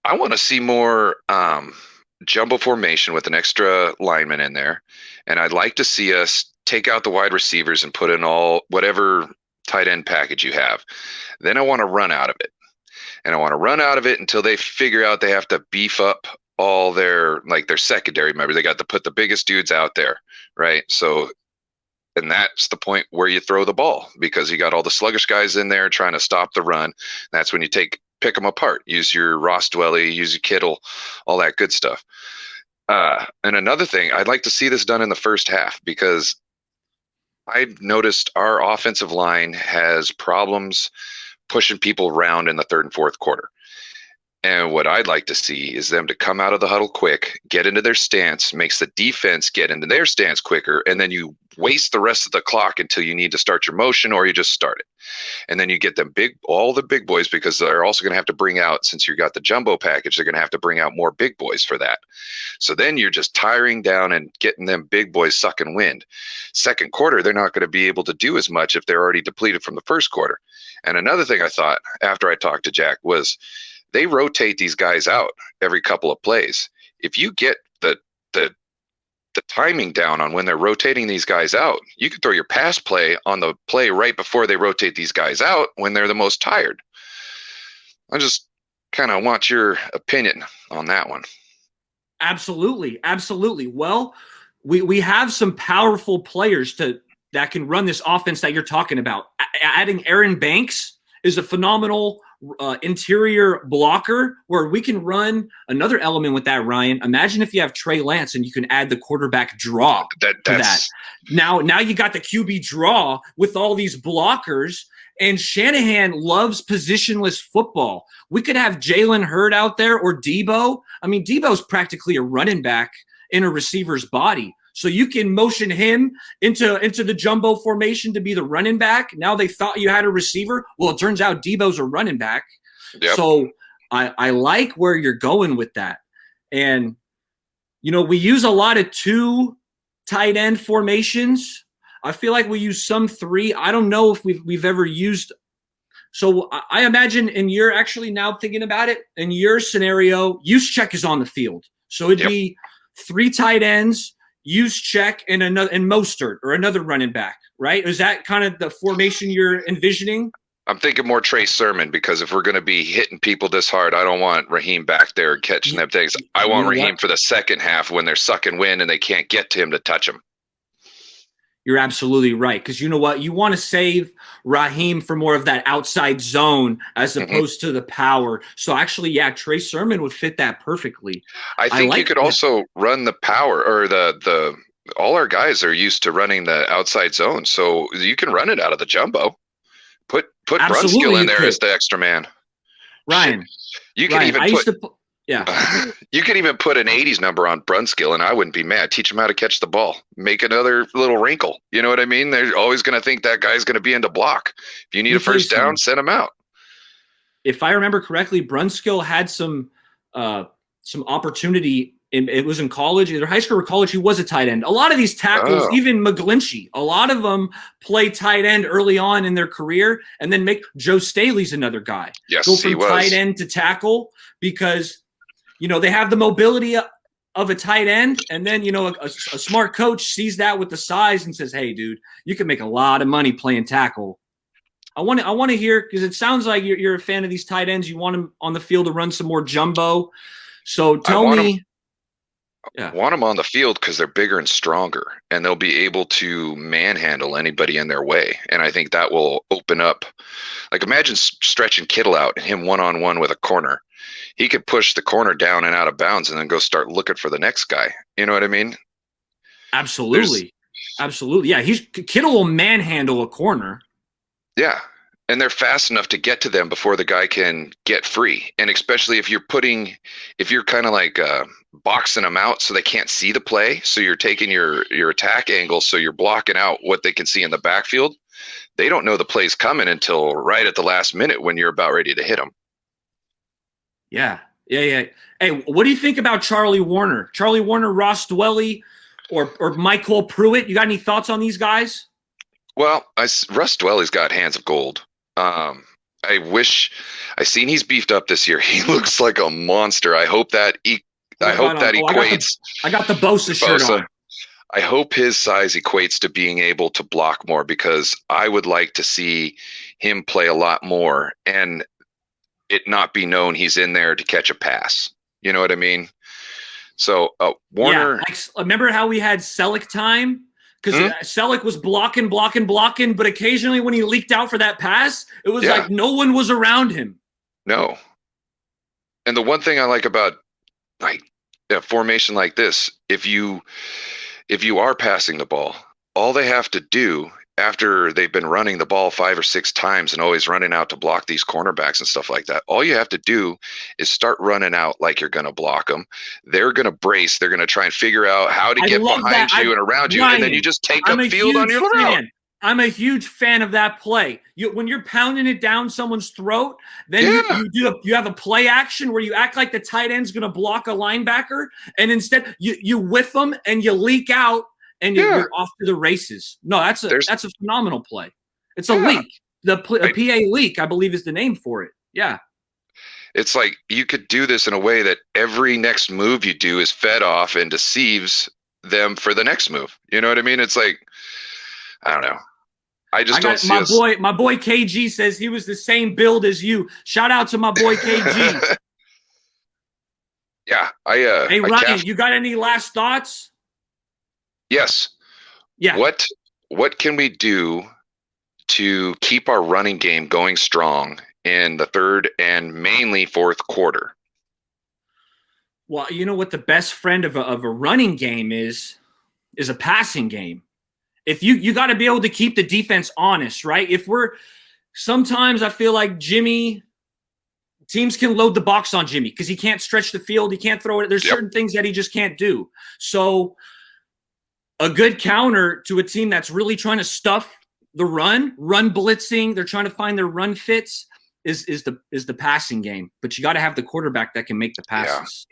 I want to see more jumbo formation with an extra lineman in there, and I'd like to see us take out the wide receivers and put in all whatever tight end package you have. Then I want to run out of it, and I want to run out of it until they figure out they have to beef up all their secondary members. They got to put the biggest dudes out there, right? So, and that's the point where you throw the ball because you got all the sluggish guys in there trying to stop the run. That's when you pick them apart. Use your Ross Dwelly, use your Kittle, all that good stuff. And another thing, I'd like to see this done in the first half because I've noticed our offensive line has problems pushing people around in the third and fourth quarter. And what I'd like to see is them to come out of the huddle quick, get into their stance, makes the defense get into their stance quicker, and then you waste the rest of the clock until you need to start your motion or you just start it. And then you get all the big boys because they're also going to have to bring out, since you got the jumbo package, they're going to have to bring out more big boys for that. So then you're just tiring down and getting them big boys sucking wind. Second quarter, they're not going to be able to do as much if they're already depleted from the first quarter. And another thing I thought after I talked to Jack was, they rotate these guys out every couple of plays. If you get the timing down on when they're rotating these guys out, you can throw your pass play on the play right before they rotate these guys out when they're the most tired. I just kind of want your opinion on that one. Absolutely. Absolutely. Well, we have some powerful players that can run this offense that you're talking about. Adding Aaron Banks is a phenomenal interior blocker where we can run another element with that, Ryan. Imagine if you have Trey Lance and you can add the quarterback draw to that. Now you got the QB draw with all these blockers, and Shanahan loves positionless football. We could have Jalen Hurd out there or Debo. I mean, Debo's practically a running back in a receiver's body. So you can motion him into the jumbo formation to be the running back. Now they thought you had a receiver. Well, it turns out Debo's a running back. Yep. So I like where you're going with that. And, we use a lot of 2 tight end formations. I feel like we use some 3. I don't know if we've ever used. So I imagine actually now thinking about it, in your scenario, Juszczyk is on the field. So it'd be 3 tight ends, Juszczyk and Mostert or another running back, right? Is that kind of the formation you're envisioning? I'm thinking more Trey Sermon because if we're going to be hitting people this hard, I don't want Raheem back there catching them things. I want Raheem for the second half when they're sucking wind and they can't get to him to touch him. You're absolutely right. Because you know what? You want to save Raheem for more of that outside zone as opposed to the power. So actually, Trey Sermon would fit that perfectly. I think you could also run the power or all our guys are used to running the outside zone. So you can run it out of the jumbo. Put Brunskill in there as the extra man. Ryan. You can even you could even put an 80s number on Brunskill, and I wouldn't be mad. Teach him how to catch the ball. Make another little wrinkle. You know what I mean? They're always going to think that guy's going to be in the block. If you need a first down, send him out. If I remember correctly, Brunskill had some opportunity. It was in college, either high school or college. He was a tight end. A lot of these tackles, even McGlinchey, a lot of them play tight end early on in their career, and then Joe Staley's another guy. Yes, go from tight end to tackle because they have the mobility of a tight end, and then a smart coach sees that with the size and says, "Hey, dude, you can make a lot of money playing tackle." I want to hear, because it sounds like you're a fan of these tight ends. You want them on the field to run some more jumbo. So tell me. I want them on the field because they're bigger and stronger, and they'll be able to manhandle anybody in their way. And I think that will open up. Like, imagine stretching Kittle out and him one-on-one with a corner. He could push the corner down and out of bounds and then go start looking for the next guy. You know what I mean? Absolutely. Absolutely. Yeah, Kittle will manhandle a corner. Yeah. And they're fast enough to get to them before the guy can get free. And especially if you're kind of like boxing them out so they can't see the play. So you're taking your attack angle. So you're blocking out what they can see in the backfield. They don't know the play's coming until right at the last minute when you're about ready to hit them. Yeah. Hey, what do you think about Charlie Warner? Charlie Warner, Ross Dwelly, or Michael Pruitt? You got any thoughts on these guys? Well, Russ Dwelly's got hands of gold. I wish I seen he's beefed up this year. He looks like a monster. I hope that What I I got hope on? that Oh, equates. I got the Bosa shirt Bosa. on. I hope his size equates to being able to block more, because I would like to see him play a lot more and it not be known he's in there to catch a pass. You know what I mean? So Warner, Yeah, like, remember how we had Selleck time? Because hmm? Selleck was blocking, but occasionally when he leaked out for that pass, it was Yeah, like no one was around him. no. And the one thing I like about like a formation like this, if you are passing the ball, all they have to do after they've been running the ball 5 or 6 times and always running out to block these cornerbacks and stuff like that, all you have to do is start running out like you're going to block them. They're going to brace. They're going to try and figure out how to I get love behind that. you and around you, and then you just take I'm up a field on huge your route. fan. I'm a huge fan of that play. When you're pounding it down someone's throat, then Yeah, you have a play action where you act like the tight end's going to block a linebacker, and instead you whiff them and you leak out and yeah. you're off to the races. No, that's There's a phenomenal play. It's a yeah. leak. A Right. PA leak, I believe, is the name for it. Yeah. It's like you could do this in a way that every next move you do is fed off and deceives them for the next move. You know what I mean? It's like, I don't know. I just don't see us. My boy KG says he was the same build as you. Shout out to my boy KG. Yeah, Hey I Ryan, you got any last thoughts? yes. Yeah. What can we do to keep our running game going strong in the third and mainly fourth quarter? Well, you know what the best friend of a running game is a passing game. If you got to be able to keep the defense honest, right? If we're sometimes I feel like teams can load the box on Jimmy because he can't stretch the field, he can't throw it. There's certain things that he just can't do. So a good counter to a team that's really trying to stuff the run blitzing, they're trying to find their run fits is the passing game. But you got to have the quarterback that can make the passes.